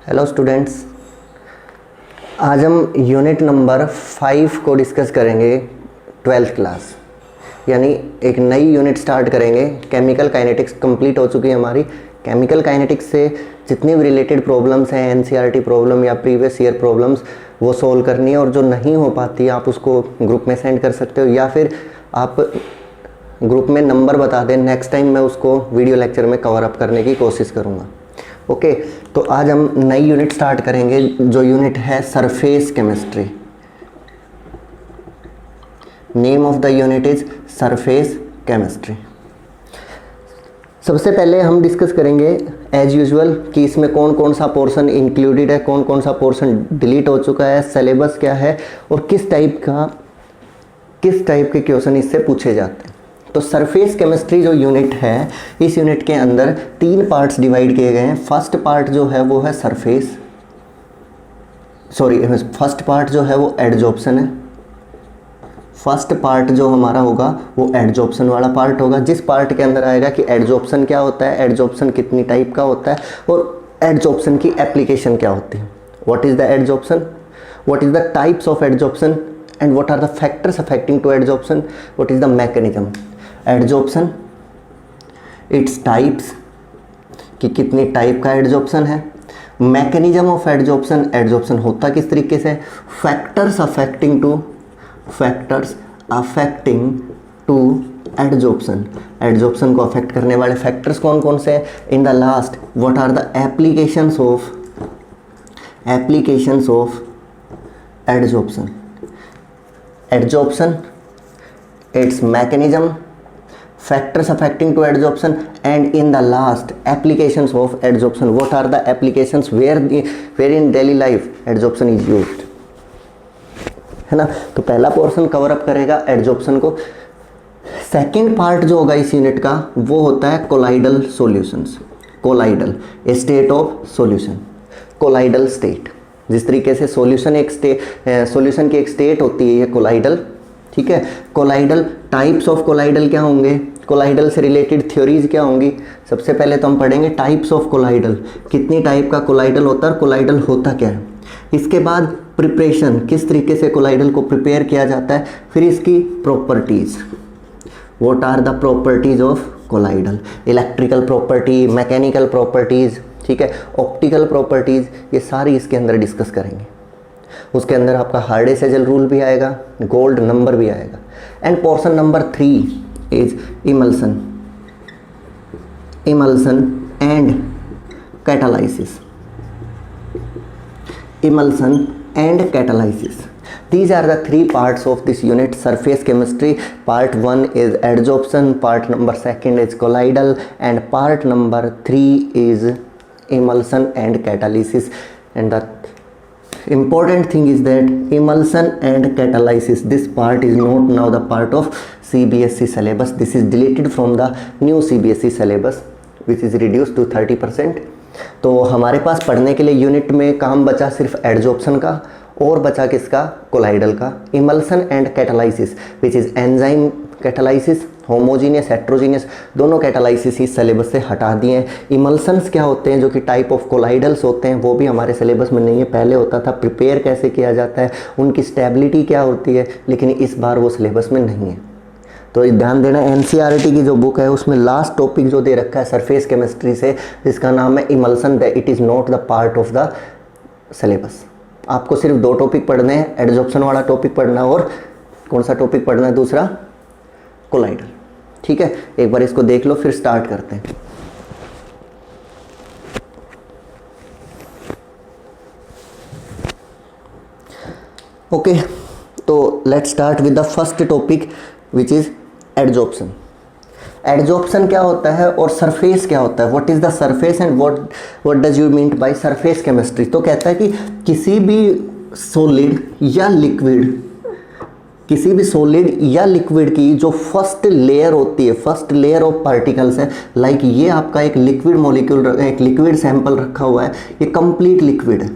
Hello students, आज हम unit number 5 को डिस्कस करेंगे। 12th क्लास यानी एक नई यूनिट स्टार्ट करेंगे। केमिकल काइनेटिक्स कंप्लीट हो चुकी है हमारी। केमिकल काइनेटिक्स से जितनी भी रिलेटेड प्रॉब्लम्स हैं, एनसीईआरटी प्रॉब्लम या प्रीवियस ईयर प्रॉब्लम्स, वो सोल्व करनी है। और जो नहीं हो पाती आप उसको ग्रुप में सेंड कर सकते हो या फिर आप ग्रुप में नंबर बता दें। नेक्स्ट टाइम मैं उसको वीडियो लेक्चर में कवर अप करने की कोशिश करूँगा। ओके, तो आज हम नई यूनिट स्टार्ट करेंगे जो यूनिट है surface chemistry. Name of the unit is surface chemistry. सबसे पहले हम डिस्कस करेंगे एज यूजुअल कि इसमें कौन कौन सा पोर्शन इंक्लूडेड है, कौन कौन सा पोर्शन डिलीट हो चुका है, सिलेबस क्या है और किस टाइप के क्वेश्चन इससे पूछे जाते हैं। तो सरफेस केमिस्ट्री जो यूनिट है, इस यूनिट के अंदर 3 पार्ट्स डिवाइड किए गए हैं। फर्स्ट पार्ट जो है वो है फर्स्ट पार्ट जो है वो एडजॉर्प्शन है। फर्स्ट पार्ट जो हमारा होगा वो एडजॉर्प्शन वाला पार्ट होगा, जिस पार्ट के अंदर आएगा कि एडजॉर्प्शन क्या होता है, एडजॉर्प्शन कितनी टाइप का होता है और एडजॉर्प्शन की एप्लीकेशन क्या होती है। What is the adsorption, what is the types of adsorption and what are the factors affecting to adsorption, what is the mechanism. Adsorption, it's types कि कितनी टाइप का एडजॉर्प्शन है, मैकेनिज्म ऑफ एडजॉर्प्शन, एडजॉर्प्शन होता किस तरीके से, factors affecting to adsorption, adsorption को affect करने वाले फैक्टर्स कौन कौन से हैं। In the last what are the applications of adsorption, adsorption, its mechanism, factors affecting to adsorption, and in the last applications of adsorption. What are the applications where in daily life adsorption is used, है ना। तो पहला portion cover up करेगा adsorption को। Second part जो होगा इस unit का वो होता है colloidal solutions, colloidal state of solution, colloidal state. जिस तरीके से सॉल्यूशन की एक स्टेट होती है, ये कोलाइडल, ठीक है। कोलाइडल टाइप्स ऑफ कोलाइडल क्या होंगे, कोलाइडल से रिलेटेड थ्योरीज क्या होंगी। सबसे पहले तो हम पढ़ेंगे टाइप्स ऑफ कोलाइडल, कितनी टाइप का कोलाइडल होता है और कोलाइडल होता क्या है। इसके बाद प्रिपरेशन, किस तरीके से कोलाइडल को प्रिपेयर किया जाता है। फिर इसकी properties, what are the properties of colloidal, electrical property, mechanical properties, ठीक है, ऑप्टिकल प्रॉपर्टीज, ये सारी इसके अंदर डिस्कस करेंगे। उसके अंदर आपका हार्डे-सेजल रूल भी आएगा, गोल्ड नंबर भी आएगा। End portion number 3 is emulsion and catalysis, emulsion and catalysis. These are the 3 parts of this unit, surface chemistry. Part 1 is adsorption, part number 2 is colloidal, and part number 3 is emulsion and catalysis. And the important thing is that emulsion and catalysis, this part is not now the part of CBSE syllabus. This is deleted from the new CBSE syllabus which is reduced to 30%. तो हमारे पास पढ़ने के लिए unit में काम बचा सिर्फ adsorption का और बचा किसका, कोलाइडल का। Emulsion and catalysis which is enzyme catalysis, homogeneous heterogeneous, दोनों कैटालाइसिस इस सिलेबस से हटा दिए हैं। इमल्सन्स क्या होते हैं, जो कि टाइप ऑफ कोलाइडल्स होते हैं, वो भी हमारे सिलेबस में नहीं है। पहले होता था, प्रिपेयर कैसे किया जाता है, उनकी स्टेबिलिटी क्या होती है, लेकिन इस बार वो सिलेबस में नहीं है। तो ध्यान देना, एनसीईआरटी की जो बुक है उसमें लास्ट टॉपिक जो दे रखा है सरफेस केमिस्ट्री से, जिसका नाम है emulsion, it is not the part of the syllabus. आपको सिर्फ 2 टॉपिक पढ़ने हैं, एडजॉर्प्शन वाला टॉपिक पढ़ना है और कौन सा टॉपिक पढ़ना है दूसरा, कोलाइडल, ठीक है। एक बार इसको देख लो, फिर स्टार्ट करते हैं। ओके, तो let's start with the first topic which is adsorption. Adsorption क्या होता है और सरफेस क्या होता है, what is the surface and what does you mean by surface chemistry. तो कहता है कि किसी भी सॉलिड या लिक्विड की जो फर्स्ट लेयर होती है, फर्स्ट लेयर ऑफ पार्टिकल्स है, लाइक ये आपका एक लिक्विड मॉलिक्यूल, एक लिक्विड सैंपल रखा हुआ है, ये कंप्लीट लिक्विड है,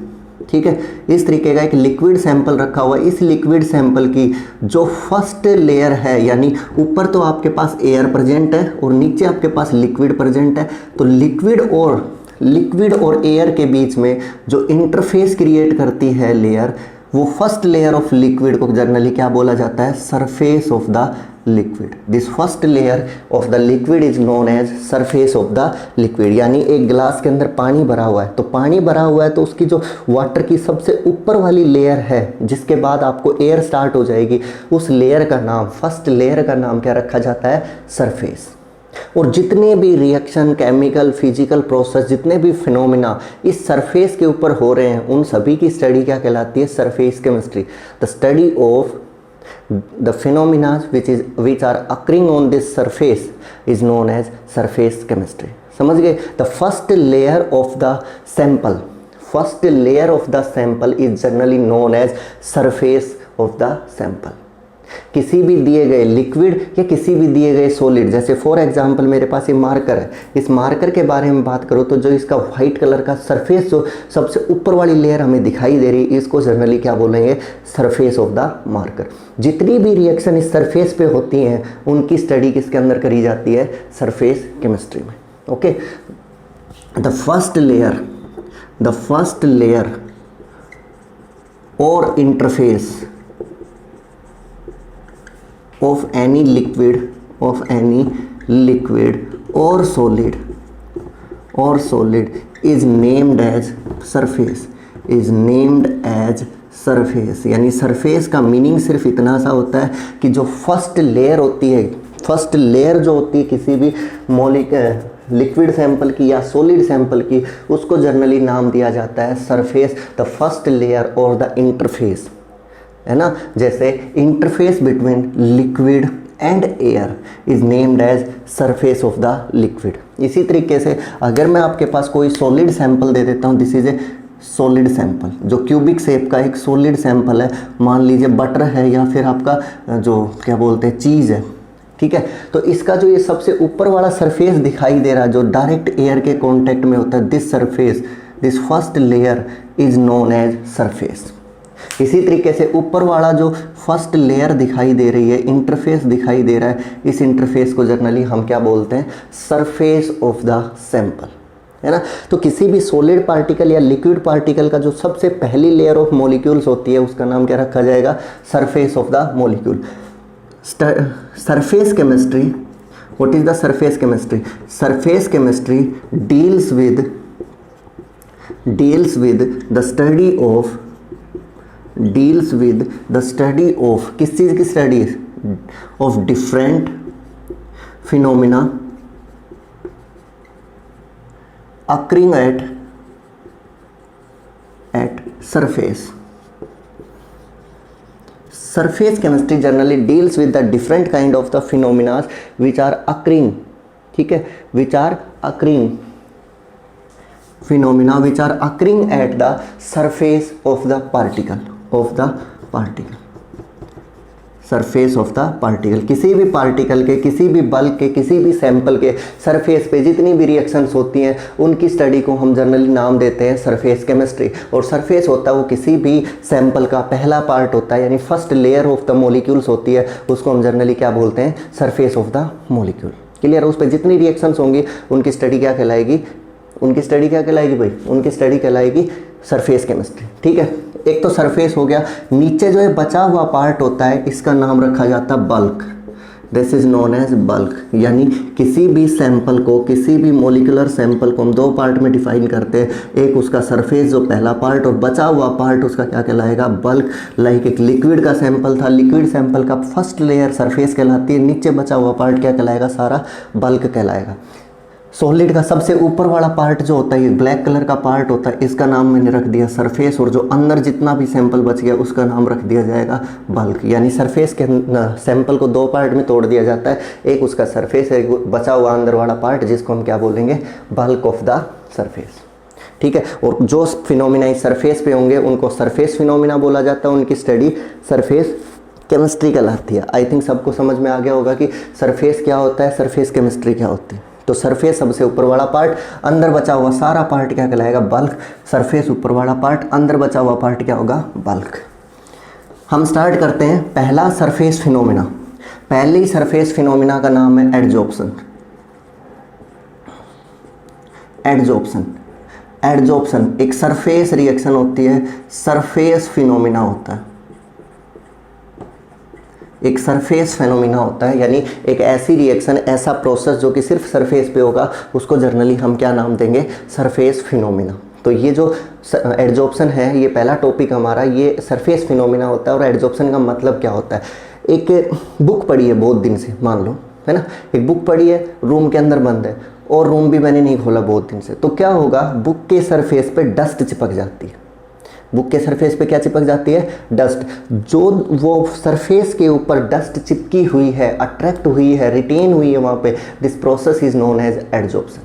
ठीक है। इस तरीके का एक लिक्विड सैंपल रखा हुआ है। इस लिक्विड सैंपल की जो फर्स्ट लेयर है, यानी ऊपर तो आपके पास एयर प्रेजेंट है और नीचे आपके पास लिक्विड प्रेजेंट है, तो लिक्विड और लिक्विड और एयर के बीच में जो इंटरफेस क्रिएट करती है लेयर, वो फर्स्ट लेयर ऑफ लिक्विड को जनरली क्या बोला जाता है? Surface of the liquid. This first layer of the liquid is known as surface of the liquid. यानी एक ग्लास के अंदर पानी भरा हुआ है, तो पानी भरा हुआ है तो उसकी जो वाटर की सबसे ऊपर वाली लेयर है, जिसके बाद आपको एयर स्टार्ट हो जाएगी, उस लेयर का नाम, फर्स्ट लेयर का नाम क्या रखा जाता है? सरफेस। और जितने भी रिएक्शन, केमिकल, फिजिकल प्रोसेस, जितने भी फिनोमिना इस सरफेस के ऊपर हो रहे हैं, उन सभी की स्टडी क्या कहलाती है? Surface chemistry. The study of the phenomena which are occurring on this surface is known as surface chemistry. समझ गए? The first layer of the sample, first layer of the sample is generally known as surface of the sample. किसी भी दिए गए liquid या किसी भी दिए गए सॉलिड, जैसे फॉर एग्जांपल मेरे पास ये मार्कर है, इस मार्कर के बारे में बात करूँ तो जो इसका वाइट कलर का सरफेस, जो सबसे ऊपर वाली लेयर हमें दिखाई दे रही है, इसको जनरली क्या बोलेंगे? Surface of the marker. जितनी भी रिएक्शन इस सरफेस पे होती हैं, उनकी स्टडी किसके अंदर करी जाती है? सरफेस केमिस्ट्री में। ओके, द फर्स्ट लेयर और interface of any liquid or solid is named as surface, यानी सरफेस का मीनिंग सिर्फ इतना सा होता है कि जो फर्स्ट लेयर होती है, फर्स्ट लेयर जो होती है किसी भी लिक्विड सैंपल की या सॉलिड सैंपल की, उसको जनरली नाम दिया जाता है सरफेस, द फर्स्ट लेयर और द इंटरफेस, है ना। जैसे interface between liquid and air is named as surface of the liquid. इसी तरीके से अगर मैं आपके पास कोई सॉलिड सैंपल दे देता हूँ, this is a solid sample, जो क्यूबिक शेप का एक सॉलिड सैंपल है, मान लीजिए बटर है या फिर आपका जो क्या बोलते हैं चीज़ है, ठीक है। तो इसका जो ये सबसे ऊपर वाला सरफेस दिखाई दे रहा है, जो डायरेक्ट एयर के कांटेक्ट में होता है, this surface, this first layer is known as surface. इसी तरीके से ऊपर वाला जो फर्स्ट लेयर दिखाई दे रही है, इंटरफेस दिखाई दे रहा है, इस इंटरफेस को जनरली हम क्या बोलते हैं? सरफेस ऑफ द सैंपल, है ना। तो किसी भी सॉलिड पार्टिकल या लिक्विड पार्टिकल का जो सबसे पहली लेयर ऑफ मॉलिक्यूल्स होती है, उसका नाम क्या रखा जाएगा? Surface of the molecule. Surface chemistry, what is the surface chemistry? Surface chemistry deals with the study of किस चीज़ की study? Of different phenomena occurring at surface. Surface chemistry generally deals with the different kind of the phenomena which are occurring, ठीक है, phenomena which are occurring at the surface of the particle, surface of the particle. किसी भी particle के, किसी भी bulk के, किसी भी सैंपल के सरफेस पे जितनी भी रिएक्शंस होती हैं, उनकी स्टडी को हम जनरली नाम देते हैं सरफेस केमिस्ट्री। और सरफेस होता है वो किसी भी सैंपल का पहला पार्ट होता है, यानी first layer of the molecules होती है, उसको हम जनरली क्या बोलते हैं? Surface of the molecule. Clear? उस पर जितनी रिएक्शंस होंगी उनकी स्टडी क्या कहलाएगी? भाई? उनकी स्टडी कहलाएगी सरफेस केमिस्ट्री, ठीक है। एक तो सरफेस हो गया, नीचे जो है बचा हुआ पार्ट होता है, इसका नाम रखा जाता है bulk, this is known as bulk. यानी किसी भी सैंपल को, किसी भी मॉलिक्यूलर सैंपल को हम दो पार्ट में डिफाइन करते हैं, एक उसका सरफेस जो पहला पार्ट, और बचा हुआ पार्ट उसका क्या कहलाएगा? बल्क। लाइक एक लिक्विड का सैंपल था, लिक्विड सैंपल का फर्स्ट लेयर सरफेस कहलाती है, नीचे बचा हुआ पार्ट क्या कहलाएगा? सारा बल्क कहलाएगा। सॉलिड का सबसे ऊपर वाला पार्ट जो होता है, ये ब्लैक कलर का पार्ट होता है, इसका नाम मैंने रख दिया सरफेस, और जो अंदर जितना भी सैंपल बच गया उसका नाम रख दिया जाएगा बल्क। यानी सरफेस के सैंपल को दो पार्ट में तोड़ दिया जाता है, एक उसका सरफेस है, एक बचा हुआ अंदर वाला पार्ट, जिसको हम क्या बोलेंगे? बल्क ऑफ द सरफेस, ठीक है। और जो फिनोमिना इस सरफेस पे होंगे उनको सरफेस फिनोमिना बोला जाता है, उनकी स्टडी सरफेस केमिस्ट्री कहलाती है। आई थिंक सबको समझ में आ गया होगा कि सरफेस क्या होता है, सरफेस केमिस्ट्री क्या होती है। तो सरफेस सबसे ऊपर वाला पार्ट, अंदर बचा हुआ सारा पार्ट क्या कहलाएगा? बल्क। सरफेस ऊपर वाला पार्ट, अंदर बचा हुआ पार्ट क्या होगा? बल्क। हम स्टार्ट करते हैं पहला सरफेस फिनोमिना। पहली सरफेस फिनोमिना का नाम है एडजॉर्प्शन। एडजॉर्प्शन एक सरफेस रिएक्शन होती है, सरफेस फिनोमिना होता है, एक सरफेस फेनोमिना होता है, यानी एक ऐसी रिएक्शन, ऐसा प्रोसेस जो कि सिर्फ सरफेस पे होगा, उसको जनरली हम क्या नाम देंगे, सरफेस फिनोमिना। तो ये जो एडजॉर्प्शन है, ये पहला टॉपिक हमारा, ये सरफेस फिनोमिना होता है। और एडजॉर्प्शन का मतलब क्या होता है, एक बुक पढ़ी है बहुत दिन से, मान लो, है ना, एक बुक पढ़ी है, रूम के अंदर बंद है और रूम भी मैंने नहीं खोला बहुत दिन से, तो क्या होगा, बुक के सरफेस पे डस्ट चिपक जाती है। बुक के सरफेस पे क्या चिपक जाती है, डस्ट। जो वो सरफेस के ऊपर डस्ट चिपकी हुई है, अट्रैक्ट हुई है, रिटेन हुई है वहाँ पे, this process is known as adsorption.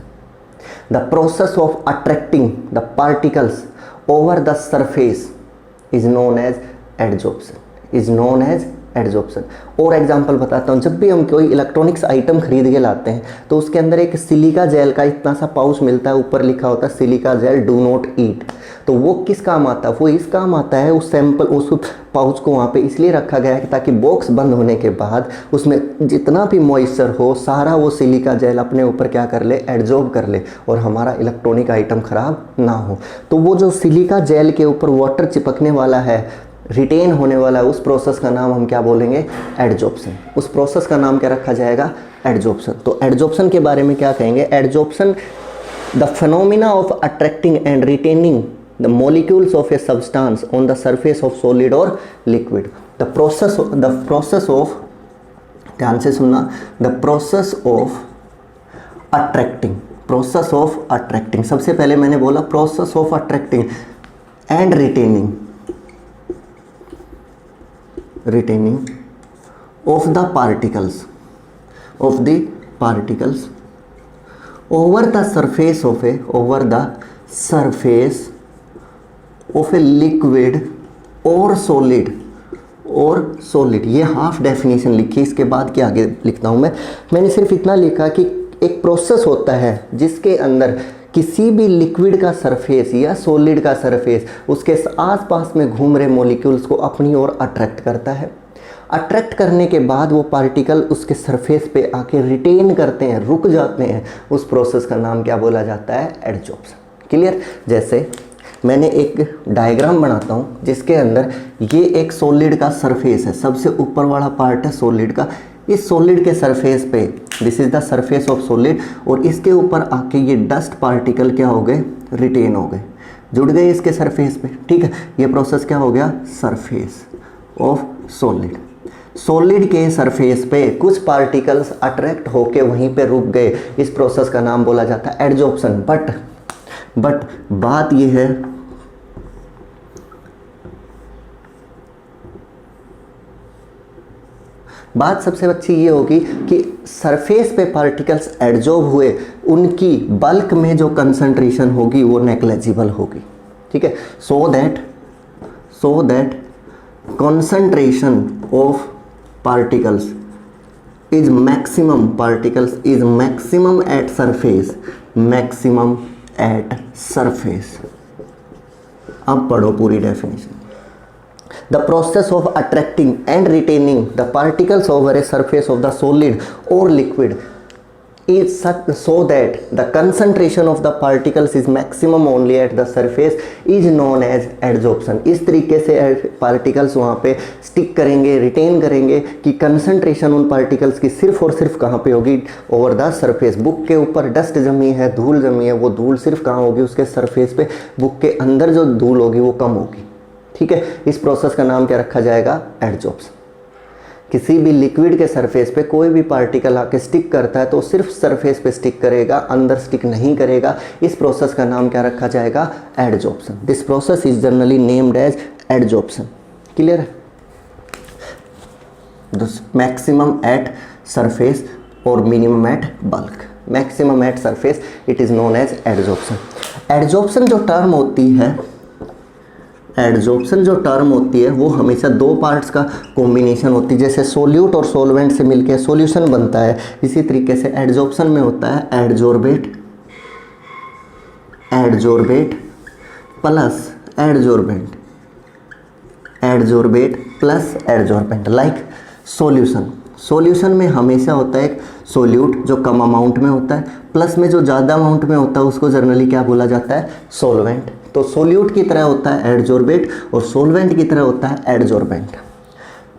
The process of attracting the particles over the surface is known as adsorption, is known as adsorption. और एग्जांपल बताता हूँ, जब भी हम कोई इलेक्ट्रॉनिक्स आइटम खरीद के लाते हैं तो उसके अंदर एक सिलिका जेल का इतना सा पाउच मिलता है, ऊपर लिखा होता है silica gel do not eat. तो वो किस काम आता है, वो इस काम आता है, उस सैंपल, उस पाउच को वहाँ पे इसलिए रखा गया है कि ताकि बॉक्स बंद होने के बाद उसमें जितना भी मॉइस्चर हो, सारा वो सिलिका जेल अपने ऊपर क्या कर ले, एडजॉर्ब कर ले, और हमारा इलेक्ट्रॉनिक आइटम ख़राब ना हो। तो वो जो सिलिका जेल के ऊपर वाटर चिपकने वाला है, रिटेन होने वाला है, उस प्रोसेस का नाम हम क्या बोलेंगे, एडजॉर्प्शन। उस प्रोसेस का नाम क्या रखा जाएगा, एडजॉर्प्शन। तो एडजॉर्प्शन के बारे में क्या कहेंगे, adsorption the phenomena of attracting and retaining the molecules of a substance on the surface of solid or liquid. the process of ध्यान से सुनना, the process of attracting, सबसे पहले मैंने बोला process of attracting and retaining of the particles over the surface of a liquid or solid, ये half definition लिखी। इसके बाद क्या आगे लिखता हूँ मैंने सिर्फ इतना लिखा कि एक प्रोसेस होता है जिसके अंदर किसी भी लिक्विड का सरफेस या सॉलिड का सरफेस उसके आसपास में घूम रहे मॉलिक्यूल्स को अपनी ओर अट्रैक्ट करता है। अट्रैक्ट करने के बाद वो पार्टिकल उसके सरफेस पे आके रिटेन करते हैं, रुक जाते हैं। उस प्रोसेस का नाम क्या बोला जाता है, एडजॉर्प्शन। क्लियर। जैसे मैंने एक डायग्राम बनाता हूँ जिसके अंदर ये एक सॉलिड का सरफेस है, सबसे ऊपर वाला पार्ट है सॉलिड का। इस सॉलिड के सरफेस पे, this is the surface of solid, और इसके ऊपर आके ये डस्ट पार्टिकल क्या हो गए, रिटेन हो गए, जुड़ गए इसके सरफेस पे। ठीक है, ये प्रोसेस क्या हो गया, सरफेस ऑफ सॉलिड। सॉलिड के सरफेस पे कुछ पार्टिकल्स अट्रैक्ट होके वहीं पे रुक गए, इस प्रोसेस का नाम बोला जाता है एडजॉर्प्शन। बट बात ये है, बात सबसे अच्छी ये होगी कि सरफेस पे पार्टिकल्स एडजॉर्ब हुए, उनकी बल्क में जो कंसंट्रेशन होगी वो नेग्लिजिबल होगी। ठीक है, so that concentration of particles is maximum at surface. अब पढ़ो पूरी definition. The process of attracting and retaining the particles over a surface of the solid or liquid is such so that the concentration of the particles is maximum only at the surface is known as adsorption। इस तरीके से particles वहाँ पे stick करेंगे, retain करेंगे कि concentration उन particles की सिर्फ और सिर्फ कहाँ पे होगी, over the surface। बुक के ऊपर डस्ट जमी है, धूल जमी है, वो धूल सिर्फ कहाँ होगी, उसके सरफेस पे। बुक के अंदर जो धूल होगी वो कम होगी। ठीक है, इस प्रोसेस का नाम क्या रखा जाएगा, एडजॉर्प्शन। किसी भी लिक्विड के सरफेस पे कोई भी पार्टिकल आके स्टिक करता है तो सिर्फ सरफेस पे स्टिक करेगा, अंदर स्टिक नहीं करेगा। इस प्रोसेस का नाम क्या रखा जाएगा, adsorption. This process is generally named as adsorption. Clear है। मैक्सिमम एट सरफेस और minimum at bulk. Maximum at surface it is known as adsorption. Adsorption जो टर्म होती है, एडजॉर्प्शन जो टर्म होती है वो हमेशा दो पार्ट्स का कॉम्बिनेशन होती है। जैसे सोल्यूट और सोलवेंट से मिलकर सॉल्यूशन बनता है, इसी तरीके से एडजॉर्प्शन में होता है adsorbate plus adsorbate plus adsorbent, like solution. Solution में हमेशा होता है एक सोल्यूट जो कम अमाउंट में होता है, प्लस में जो ज़्यादा अमाउंट में होता है उसको जनरली क्या बोला जाता है, सॉल्वेंट। तो सोल्यूट की तरह होता है एडजॉर्बेट और सॉल्वेंट की तरह होता है एडजॉर्बेंट।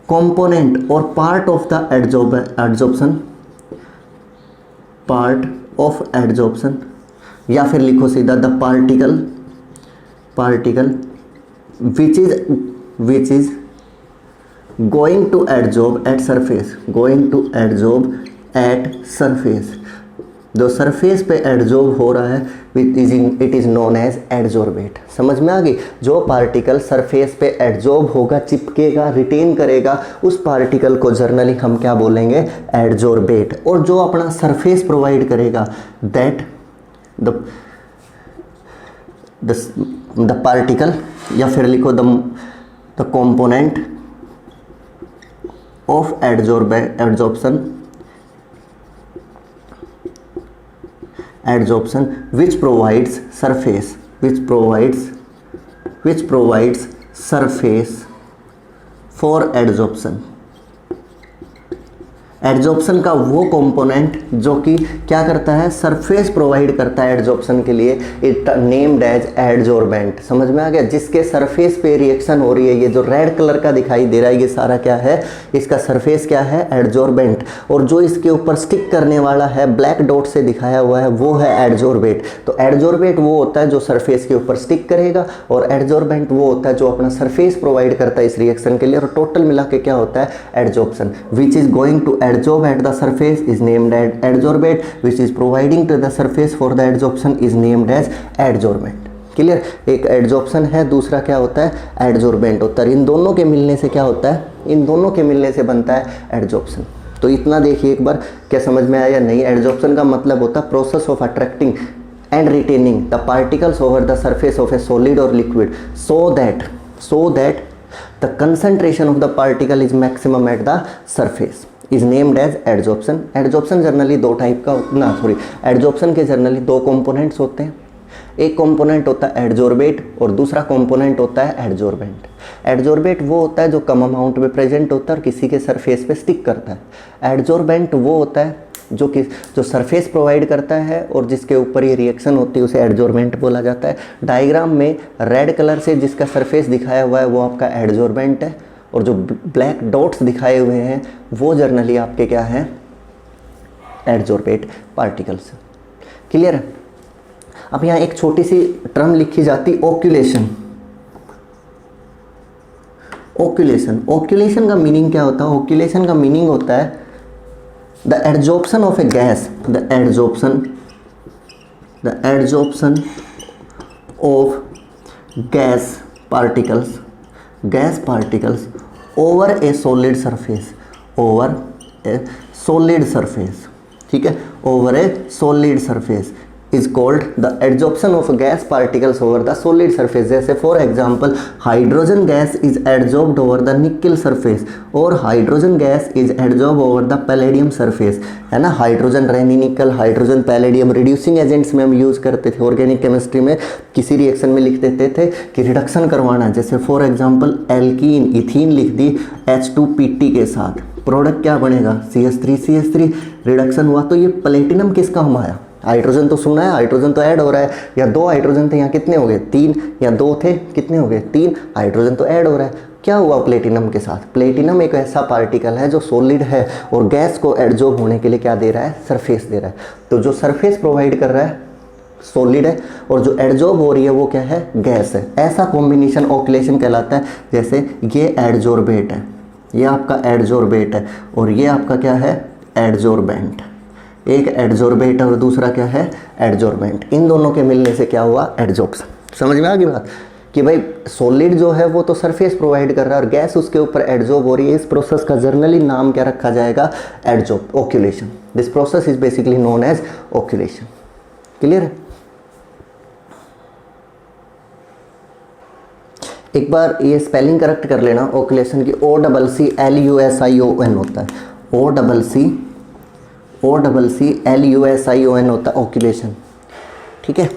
कंपोनेंट और part of the adsorption, part of adsorption, या फिर लिखो सीधा the particle which is going to adsorb at surface, going to adsorb at surface, जो सरफेस पे एडजॉर्ब हो रहा है it is known as adsorbate. समझ में आ गई? जो पार्टिकल सरफेस पे एडजॉर्ब होगा, चिपकेगा, रिटेन करेगा, उस पार्टिकल को जर्नली हम क्या बोलेंगे, एडजॉर्बेट। और जो अपना सरफेस प्रोवाइड करेगा दैट द पार्टिकल, या फिर लिखो the component of adsorption which provides surface for adsorption। Adsorption का वो कंपोनेंट जो कि क्या करता है, सरफेस प्रोवाइड करता है एडजॉर्प्शन के लिए, इट नेम्ड एज एडजॉर्बेंट। समझ में आ गया? जिसके सरफेस पे रिएक्शन हो रही है, ये जो रेड कलर का दिखाई दे रहा है ये सारा क्या है, इसका सरफेस क्या है, एडजॉर्बेंट। और जो इसके ऊपर स्टिक करने वाला है ब्लैक डॉट से दिखाया हुआ है वो है एडजॉर्बेट। तो एडजॉर्बेट वो होता है जो सरफेस के ऊपर स्टिक करेगा और एडजॉर्बेंट वो होता है जो अपना सरफेस प्रोवाइड करता है इस रिएक्शन के लिए। और टोटल मिला के क्या होता है, adsorption. Which is going to adsorb at the surface is named as adsorbate, which is providing to the surface for the adsorption is named as adsorbent। Clear? एक एडजॉर्प्शन है, दूसरा क्या होता है, एडजॉर्बेंट होता है। इन दोनों के मिलने से क्या होता है, इन दोनों के मिलने से बनता है एडजॉर्प्शन। तो इतना देखिए एक बार, क्या समझ में आया नहीं? एडजॉर्प्शन का मतलब होता है process of attracting and retaining the particles over the surface of a solid और liquid so that the concentration of the particle is maximum at the surface is named as adsorption. Adsorption generally दो type का adsorption के generally दो components होते हैं। एक component होता है एडजॉर्बेट और दूसरा कंपोनेंट होता है एडजॉर्बेंट। एडजॉर्बेट वो होता है जो कम अमाउंट में प्रेजेंट होता है और किसी के सरफेस पे स्टिक करता है। एडजॉर्बेंट वो होता है जो सरफेस प्रोवाइड करता है और जिसके ऊपर ये रिएक्शन होती है, उसे एडजॉर्बेंट बोला जाता है। डायग्राम में रेड कलर से जिसका सरफेस दिखाया हुआ है वो आपका एडजॉर्बेंट है और जो ब्लैक डॉट्स दिखाए हुए हैं वो जर्नली आपके क्या हैं, एडजॉर्बेट पार्टिकल्स। क्लियर है? अब यहाँ एक छोटी सी टर्म लिखी जाती, ओक्यूलेशन। ओक्यूलेशन का मीनिंग क्या होता है? ओक्यूलेशन का मीनिंग होता है the adsorption of A gas, the adsorption of gas particles over a solid surface, ठीक है, over a solid surface is called the adsorption of gas particles over the solid surface। जैसे for example hydrogen gas is adsorbed over the nickel surface और hydrogen gas is adsorb over the palladium surface, है ना। Hydrogen रेनी निकल, hydrogen palladium reducing agents में हम use करते थे। Organic chemistry में किसी रिएक्शन में लिख देते थे कि रिडक्शन करवाना, जैसे फॉर एग्जाम्पल एल्कीन इथीन लिख दी H2PT के साथ, प्रोडक्ट क्या बनेगा, CH3 रिडक्शन हुआ। तो ये प्लेटिनम किस काम आया? हाइड्रोजन तो सुना है, हाइड्रोजन तो ऐड हो रहा है, या दो हाइड्रोजन थे यहाँ कितने हो गए, 3, या 2 थे कितने हो गए, 3 हाइड्रोजन तो ऐड हो रहा है। क्या हुआ प्लेटिनम के साथ? प्लेटिनम एक ऐसा पार्टिकल है जो सॉलिड है और गैस को एडजॉर्ब होने के लिए क्या दे रहा है, सरफेस दे रहा है। तो जो सरफेस प्रोवाइड कर रहा है सॉलिड है और जो एडजॉर्ब हो रही है वो क्या है, गैस है। ऐसा कॉम्बिनेशन ओक्यूलेशन कहलाता है। जैसे ये एडजॉर्बेट है, ये आपका एडजॉर्बेट है और ये आपका क्या है, एडजॉर्बेंट। एक एडजॉर्बेट और दूसरा क्या है, एडजॉर्बेंट। इन दोनों के मिलने से क्या हुआ, एडजॉर्प्शन। समझ में आ गई बात कि भाई सॉलिड जो है वो तो सरफेस प्रोवाइड कर रहा है और गैस उसके ऊपर एडजॉर्ब हो रही है। इस प्रोसेस का जर्नली नाम क्या रखा जाएगा, adsorb, occlusion. This process is basically known as occlusion. Clear है? एक बार ये स्पेलिंग करेक्ट कर लेना ओक्यूलेशन की, OCCLUSION होता है, OCCLUSION होता है ओक्यूलेशन। ठीक है,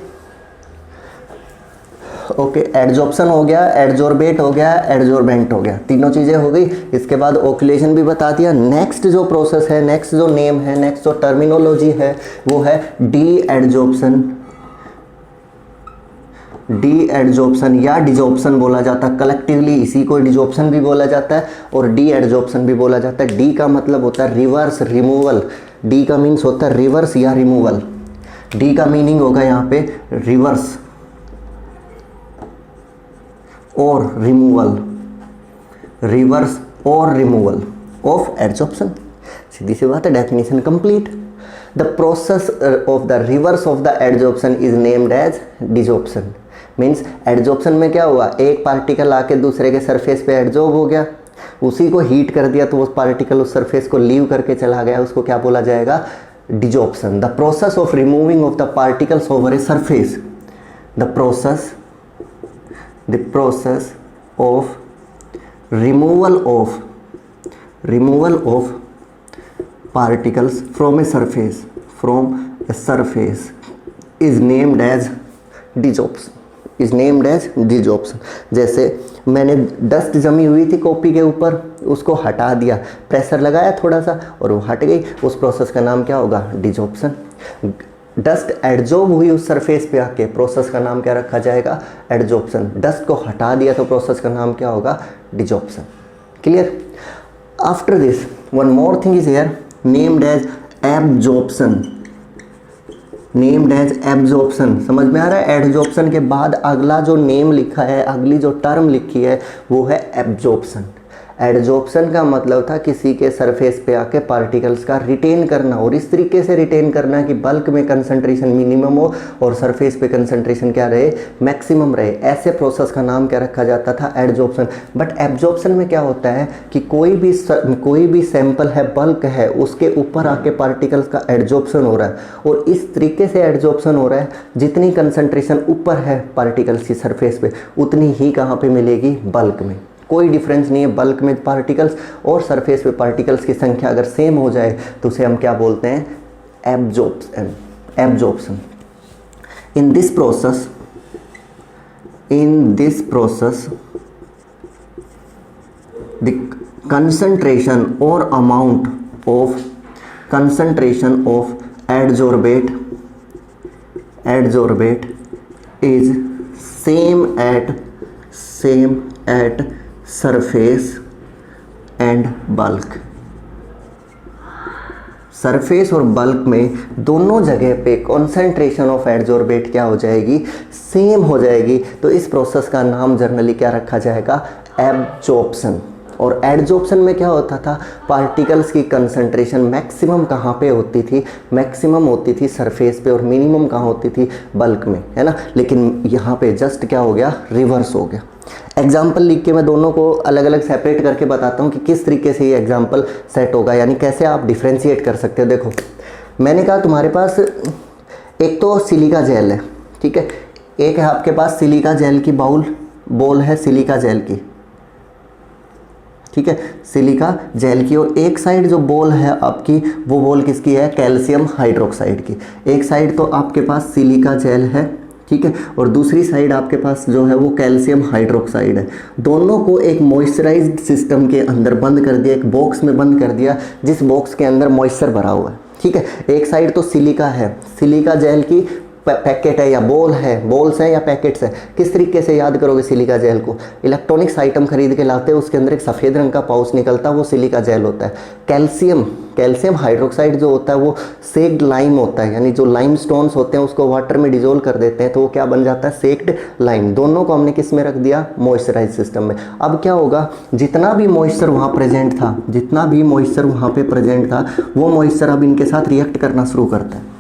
ओके, एडजॉर्प्शन हो गया, एडजॉर्बेट हो गया, एडजॉर्बेंट हो गया, तीनों चीज़ें हो गई। इसके बाद ओक्यूलेशन भी बता दिया। नेक्स्ट जो प्रोसेस है, नेक्स्ट जो नेम है, नेक्स्ट जो टर्मिनोलॉजी है वो है डी एडजॉर्प्शन। डी एडजॉर्प्शन या डिजॉर्प्शन बोला जाता है, कलेक्टिवली इसी को डिजॉर्प्शन भी बोला जाता है और डी एडजॉर्प्शन भी बोला जाता है। डी का मतलब होता है रिवर्स, रिमूवल। डी का मीन्स होता है रिवर्स या रिमूवल। डी का मीनिंग होगा यहाँ पे रिवर्स और रिमूवल, रिवर्स और रिमूवल ऑफ एडजॉर्प्शन। सीधी सी बात है, definition complete. The process of the reverse of the adsorption is named as desorption. Means adsorption में क्या हुआ, एक पार्टिकल आके दूसरे के सरफेस पे एडजॉर्ब हो गया, उसी को हीट कर दिया तो वो पार्टिकल उस सरफेस को लीव करके चला गया, उसको क्या बोला जाएगा, desorption. The process of removing of the particles over a surface, the process of removal of particles from a surface is named as desorption। जैसे मैंने डस्ट जमी हुई थी कॉपी के ऊपर, उसको हटा दिया, प्रेशर लगाया थोड़ा सा और वो हट गई, उस प्रोसेस का नाम क्या होगा, डिजॉर्प्शन। डस्ट एडजॉर्ब हुई उस सरफेस पे आके, प्रोसेस का नाम क्या रखा जाएगा, एडजॉर्प्शन। डस्ट को हटा दिया तो प्रोसेस का नाम क्या होगा, desorption. Clear? After this one more thing is here, named as absorption. Named as absorption, समझ में आ रहा है? एडजॉर्प्शन के बाद अगला जो नेम लिखा है, अगली जो टर्म लिखी है वो है एब्जॉर्प्शन। एडजॉर्प्शन का मतलब था किसी के सरफेस पे आके पार्टिकल्स का रिटेन करना, और इस तरीके से रिटेन करना कि बल्क में कंसंट्रेशन मिनिमम हो और सरफेस पे कंसंट्रेशन क्या रहे, मैक्सिमम रहे। ऐसे प्रोसेस का नाम क्या रखा जाता था, एडजॉर्प्शन। बट एब्जॉर्प्शन में क्या होता है कि कोई भी सैंपल है, बल्क है, उसके ऊपर आके पार्टिकल्स का एडजॉर्प्शन हो रहा है, और इस तरीके से एडजॉर्प्शन हो रहा है जितनी कंसंट्रेशन ऊपर है पार्टिकल्स की सरफेस पे, उतनी ही कहाँ पे मिलेगी, बल्क में। कोई डिफरेंस नहीं है बल्क में पार्टिकल्स और सरफेस पे पार्टिकल्स की संख्या अगर सेम हो जाए तो उसे हम क्या बोलते हैं, absorption. In this process the concentration और amount of adsorbate is same at surface and bulk. Surface और बल्क में दोनों जगह पे कॉन्सेंट्रेशन ऑफ एडजॉर्बेट क्या हो जाएगी, सेम हो जाएगी। तो इस प्रोसेस का नाम जनरली क्या रखा जाएगा, एब्जॉर्प्शन। और एडजॉर्प्शन में क्या होता था, पार्टिकल्स की कंसंट्रेशन मैक्सिमम कहाँ पे होती थी, मैक्सिमम होती थी सरफेस पे और मिनिमम कहाँ होती थी, बल्क में, है ना। लेकिन यहाँ पे जस्ट क्या हो गया, रिवर्स हो गया। एग्जाम्पल लिख के मैं दोनों को अलग अलग सेपरेट करके बताता हूँ कि किस तरीके से ये एग्जाम्पल सेट होगा, यानी कैसे आप डिफ्रेंशिएट कर सकते हो। देखो, मैंने कहा तुम्हारे पास एक तो सिलिका जेल है, ठीक है, एक है आपके पास सिलिका जेल की बॉल है सिलिका जेल की, ठीक है, सिलिका जेल की, और एक साइड जो बॉल है आपकी, वो बॉल किसकी है, कैल्शियम हाइड्रोक्साइड की। एक साइड तो आपके पास सिलिका जेल है, ठीक है, और दूसरी साइड आपके पास जो है वो कैल्शियम हाइड्रोक्साइड है। दोनों को एक मॉइस्चराइज्ड सिस्टम के अंदर बंद कर दिया, एक बॉक्स में बंद कर दिया, जिस बॉक्स के अंदर मॉइस्चर भरा हुआ है, ठीक है। एक साइड तो सिलिका है, सिलिका जेल की पैकेट है या बॉल्स है या पैकेट्स है। किस तरीके से याद करोगे सिलिका जेल को, इलेक्ट्रॉनिक्स आइटम खरीद के लाते हैं, उसके अंदर एक सफ़ेद रंग का पाउच निकलता है, वो सिलिका जेल होता है। कैल्शियम हाइड्रोक्साइड जो होता है वो सेक्ड लाइम होता है, यानी जो लाइम स्टोन्स होते हैं उसको वाटर में डिजोल्व कर देते हैं तो वो क्या बन जाता है, सेक्ड लाइम। दोनों को हमने किस में रख दिया, मॉइस्चराइज सिस्टम में। अब क्या होगा, जितना भी मॉइस्चर वहाँ प्रेजेंट था, वो मॉइस्चर अब इनके साथ रिएक्ट करना शुरू करता है।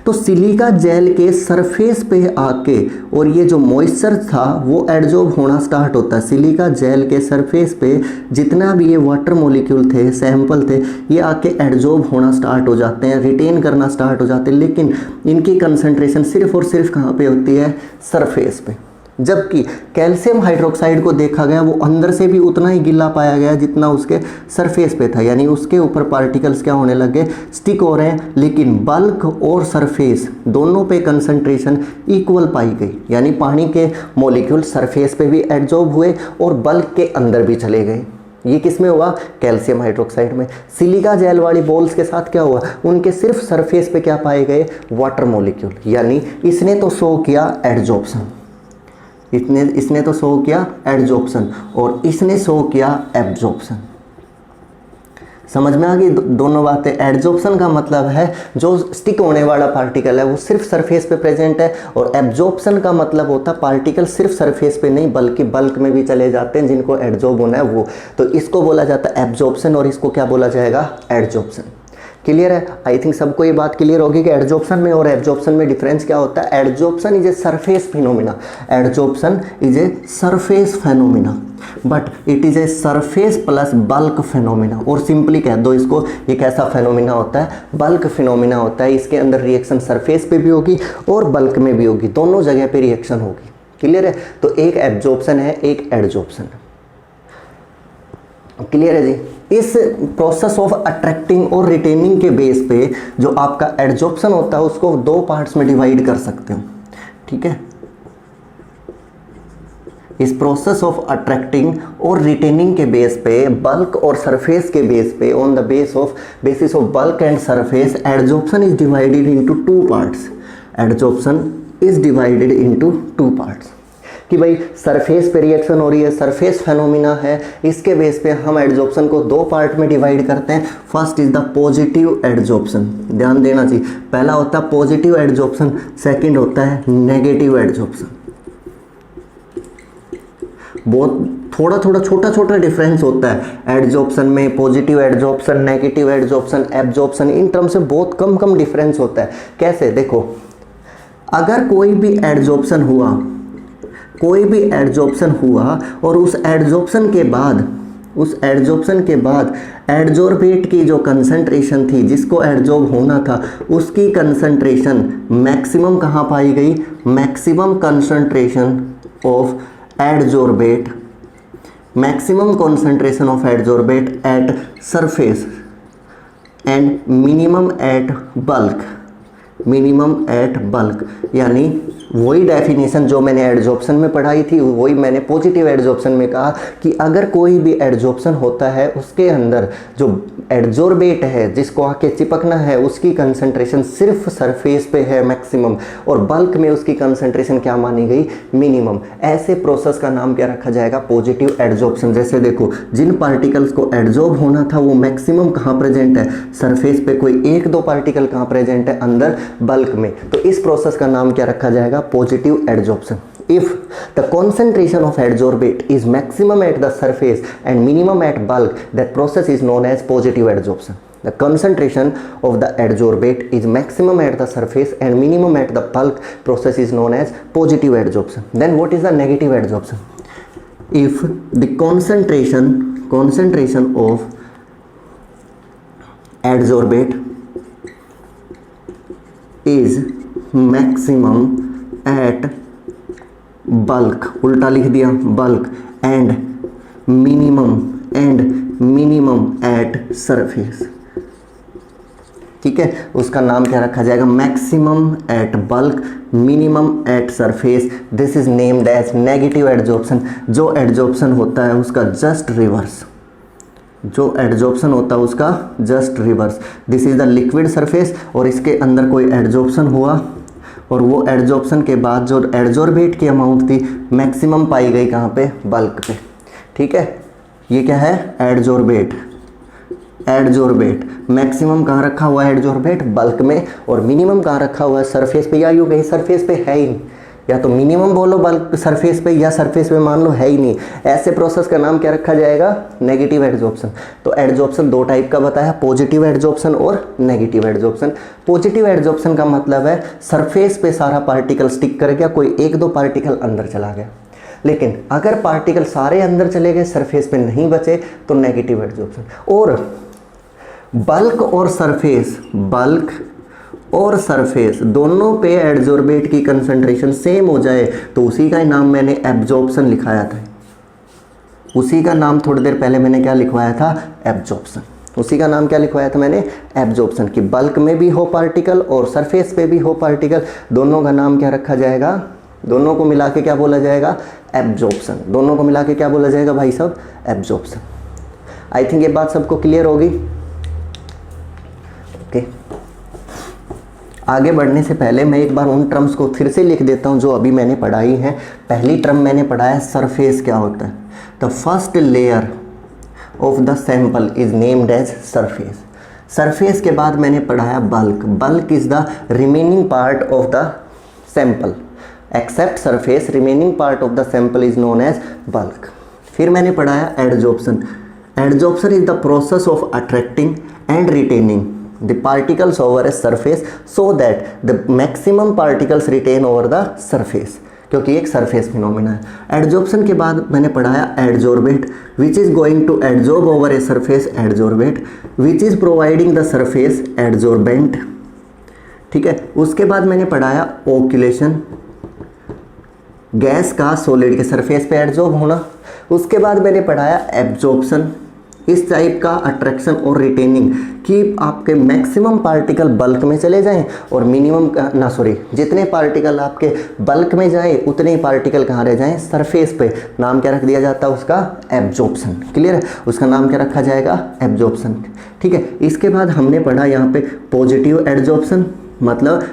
तो सिलिका जेल के सरफेस पे आके और ये जो मॉइस्चर था वो एडजॉर्ब होना स्टार्ट होता है। सिलिका जेल के सरफेस पे जितना भी ये वाटर मॉलिक्यूल थे, सैंपल थे, ये आके एडजॉर्ब होना स्टार्ट हो जाते हैं, रिटेन करना स्टार्ट हो जाते हैं। लेकिन इनकी कंसंट्रेशन सिर्फ और सिर्फ कहाँ पे होती है, सरफेस पे। जबकि कैल्शियम हाइड्रोक्साइड को देखा गया वो अंदर से भी उतना ही गीला पाया गया जितना उसके सरफेस पे था, यानी उसके ऊपर पार्टिकल्स क्या होने लगे, स्टिक हो रहे हैं। लेकिन बल्क और सरफेस दोनों पे कंसंट्रेशन इक्वल पाई गई, यानी पानी के मॉलिक्यूल सरफेस पे भी एब्जॉर्ब हुए और बल्क के अंदर भी चले गए। ये किस में हुआ, कैल्शियम हाइड्रोक्साइड में। सिलिका जेल वाली बॉल्स के साथ क्या हुआ, उनके सिर्फ सरफेस पे क्या पाए गए, वाटर मॉलिक्यूल, यानी इसने तो शो किया एडजॉर्प्शन, इसने तो शो किया एडजॉर्प्शन और इसने शो किया एब्जॉर्प्शन। समझ में आ गई दोनों बातें। एडजॉर्प्शन का मतलब है जो स्टिक होने वाला पार्टिकल है वो सिर्फ सरफेस पे प्रेजेंट है, और एब्जॉर्प्शन का मतलब होता है पार्टिकल सिर्फ सरफेस पे नहीं बल्कि बल्क में भी चले जाते हैं, जिनको एब्जॉर्ब होना है वो। तो इसको बोला जाता है एब्जॉर्प्शन और इसको क्या बोला जाएगा, एडजॉर्प्शन। क्लियर है? आई थिंक सबको ये बात क्लियर होगी कि एडजॉर्प्शन में और एब्जॉर्प्शन में डिफरेंस क्या होता है। Adsorption is a surface phenomena, adsorption is a surface phenomena, but it is a surface plus bulk phenomena. और सिंपली कह दो इसको, ये कैसा फिनोमिना होता है, बल्क फिनोमिना होता है। इसके अंदर रिएक्शन सरफेस पे भी होगी और बल्क में भी होगी, दोनों जगह पे रिएक्शन होगी। क्लियर है? तो एक एब्जॉर्प्शन है, एक एडजॉर्प्शन है। क्लियर है जी? इस प्रोसेस ऑफ अट्रैक्टिंग और रिटेनिंग के बेस पे जो आपका एडजॉर्प्शन होता है उसको दो पार्ट्स में डिवाइड कर सकते हो। ठीक है? इस प्रोसेस ऑफ अट्रैक्टिंग और रिटेनिंग के बेस पे, बल्क और सरफेस के बेस पे, on the basis of bulk and surface, adsorption is divided into two parts. Adsorption is divided into two parts कि भाई सरफेस पे रिएक्शन हो रही है, सरफेस फेनोमिना है, इसके बेस पे हम एडजॉर्प्शन को दो पार्ट में डिवाइड करते हैं। First is the positive adsorption, ध्यान देना चाहिए। पहला होता है पॉजिटिव एडजॉर्प्शन, सेकंड होता है नेगेटिव एडजॉर्प्शन। बहुत थोड़ा छोटा छोटा डिफरेंस होता है एडजॉर्प्शन में, positive adsorption, negative adsorption, absorption, in term से बहुत कम डिफरेंस होता है। कैसे? देखो, अगर कोई भी एडजॉर्प्शन हुआ और उस एडजॉर्प्शन के बाद एडजॉर्बेट की जो कंसंट्रेशन थी, जिसको एडजॉर्ब होना था, उसकी कंसंट्रेशन मैक्सिमम कहाँ पाई गई, maximum concentration of adsorbate at surface and minimum at bulk, यानी वही डेफिनेशन जो मैंने एडजॉर्प्शन में पढ़ाई थी वही मैंने पॉजिटिव एडजॉर्प्शन में कहा कि अगर कोई भी एडजॉर्प्शन होता है उसके अंदर जो एडजॉर्बेट है, जिसको आके चिपकना है, उसकी कंसंट्रेशन सिर्फ सरफेस पे है मैक्सिमम, और बल्क में उसकी कंसंट्रेशन क्या मानी गई, मिनिमम। ऐसे प्रोसेस का नाम क्या रखा जाएगा, पॉजिटिव एडजॉर्प्शन। जैसे देखो, जिन पार्टिकल्स को एडजॉर्ब होना था वो मैक्सिमम कहाँ प्रेजेंट है, सरफेस पे। कोई एक दो पार्टिकल कहाँ प्रेजेंट है, अंदर बल्क में। तो इस प्रोसेस का नाम क्या रखा जाएगा, positive adsorption. If the concentration of adsorbate is maximum at the surface and minimum at bulk, that process is known as positive adsorption. The concentration of the adsorbate is maximum at the surface and minimum at the bulk, process is known as positive adsorption. Then what is the negative adsorption? If the concentration of adsorbate is maximum at bulk, उल्टा लिख दिया, bulk and minimum at surface. ठीक है? उसका नाम क्या रखा जाएगा, maximum at bulk, minimum at surface. This is named as negative adsorption. जो एडजॉर्प्शन होता है उसका just reverse, this is the liquid surface और इसके अंदर कोई एडजॉर्प्शन हुआ और वो एडजॉर्प्शन के बाद जो एडजॉर्बेट की अमाउंट थी मैक्सिमम पाई गई कहाँ पे, बल्क पे। ठीक है? ये क्या है, एडजॉर्बेट मैक्सिमम कहाँ रखा हुआ है, एडजॉर्बेट बल्क में, और मिनिमम कहाँ रखा हुआ है, सरफेस पे। या यूँ कहीं सरफेस पे है ही नहीं, या तो मिनिमम बोलो बल्क सरफेस पे, या सरफेस पे मान लो है ही नहीं। ऐसे प्रोसेस का नाम क्या रखा जाएगा, नेगेटिव एडजॉर्प्शन। तो एडजॉर्प्शन दो टाइप का बताया, पॉजिटिव एडजॉर्प्शन और नेगेटिव एडजॉर्प्शन। पॉजिटिव एडजॉर्प्शन का मतलब है सरफेस पे सारा पार्टिकल स्टिक कर गया, कोई एक दो पार्टिकल अंदर चला गया। लेकिन अगर पार्टिकल सारे अंदर चले गए, सरफेस पे नहीं बचे, तो नेगेटिव एडजॉर्प्शन। और बल्क और सरफेस दोनों पे एडजॉर्बेट की कंसंट्रेशन सेम हो जाए तो उसी का ही नाम मैंने एब्जॉर्प्शन लिखाया था। उसी का नाम थोड़ी देर पहले मैंने क्या लिखवाया था, एब्जॉर्प्शन। उसी का नाम क्या लिखवाया था मैंने, एब्जॉर्प्शन। की बल्क में भी हो पार्टिकल और सरफेस पे भी हो पार्टिकल, दोनों का नाम क्या रखा जाएगा, दोनों को मिला के क्या बोला जाएगा, एब्जॉर्प्शन। दोनों को मिला के क्या बोला जाएगा भाई साहब, एब्जॉर्प्शन। आई थिंक ये बात सबको क्लियर होगी। ओके, आगे बढ़ने से पहले मैं एक बार उन टर्म्स को फिर से लिख देता हूं जो अभी मैंने पढ़ाई हैं। पहली टर्म मैंने पढ़ाया सरफेस क्या होता है। The first layer of the sample is named as surface. Surface के बाद मैंने पढ़ाया bulk. Bulk is the remaining part of the sample. Except surface, remaining part of the sample is known as bulk. फिर मैंने पढ़ाया adsorption. Adsorption is the process of attracting and retaining the particles over a surface so that the maximum particles retain over the surface, क्योंकि एक surface phenomena है। Adsorption के बाद मैंने पढ़ाया adsorbate, which is going to adsorb over a surface, adsorbate, which is providing the surface, adsorbent. ठीक है, उसके बाद मैंने पढ़ाया ओक्यूलेशन, गैस का सॉलिड के सरफेस पे एडजॉर्ब होना। उसके बाद मैंने पढ़ाया एब्जॉर्प्शन, इस टाइप का अट्रैक्शन और रिटेनिंग कि आपके मैक्सिमम पार्टिकल बल्क में चले जाएं और मिनिमम जितने पार्टिकल आपके बल्क में जाए उतने ही पार्टिकल कहाँ रह जाएं, सरफेस पे। नाम क्या रख दिया जाता है उसका, एब्जॉर्प्शन। क्लियर है, उसका नाम क्या रखा जाएगा, एब्जॉर्प्शन। ठीक है, इसके बाद हमने पढ़ा यहाँ पे पॉजिटिव एडजॉर्प्शन, मतलब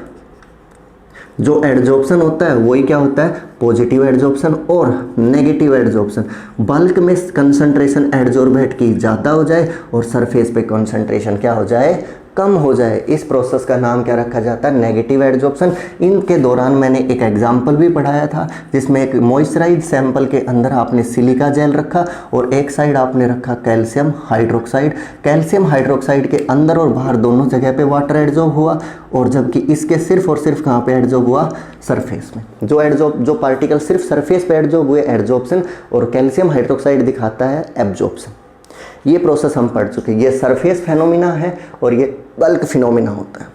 जो एडजॉर्प्शन होता है वही क्या होता है, पॉजिटिव एडजॉर्प्शन। और नेगेटिव एडजॉर्प्शन, बल्क में कंसंट्रेशन एडजॉर्बेट की ज़्यादा हो जाए और सरफेस पे कंसंट्रेशन क्या हो जाए, कम हो जाए। इस प्रोसेस का नाम क्या रखा जाता है, नेगेटिव एडजॉर्प्शन। इनके दौरान मैंने एक एग्जाम्पल भी पढ़ाया था जिसमें एक मॉइस्चराइज सैंपल के अंदर आपने सिलिका जेल रखा और एक साइड आपने रखा कैल्शियम हाइड्रोक्साइड। कैल्शियम हाइड्रोक्साइड के अंदर और बाहर दोनों जगह पे वाटर एडजॉर्ब हुआ, और जबकि इसके सिर्फ और सिर्फ कहाँ पे एडजॉर्ब हुआ, सरफेस में। जो पार्टिकल सिर्फ सरफेस पे एडजॉर्ब हुए, एडजॉर्प्शन, और कैल्शियम हाइड्रोक्साइड दिखाता है एब्जॉर्प्शन। ये प्रोसेस हम पढ़ चुके हैं। ये सरफेस फिनोमिना है और ये बल्क फिनोमिना होता है।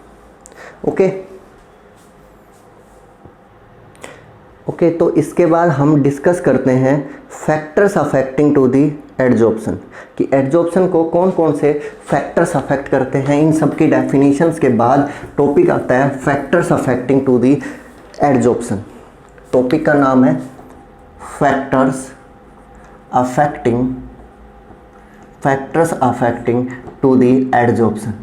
ओके, तो इसके बाद हम डिस्कस करते हैं factors affecting to the adsorption, कि एडजॉर्प्शन को कौन कौन से फैक्टर्स अफेक्ट करते हैं। इन सब की डेफिनेशंस के बाद टॉपिक आता है factors affecting to the adsorption. Topic का नाम है factors affecting to the adsorption.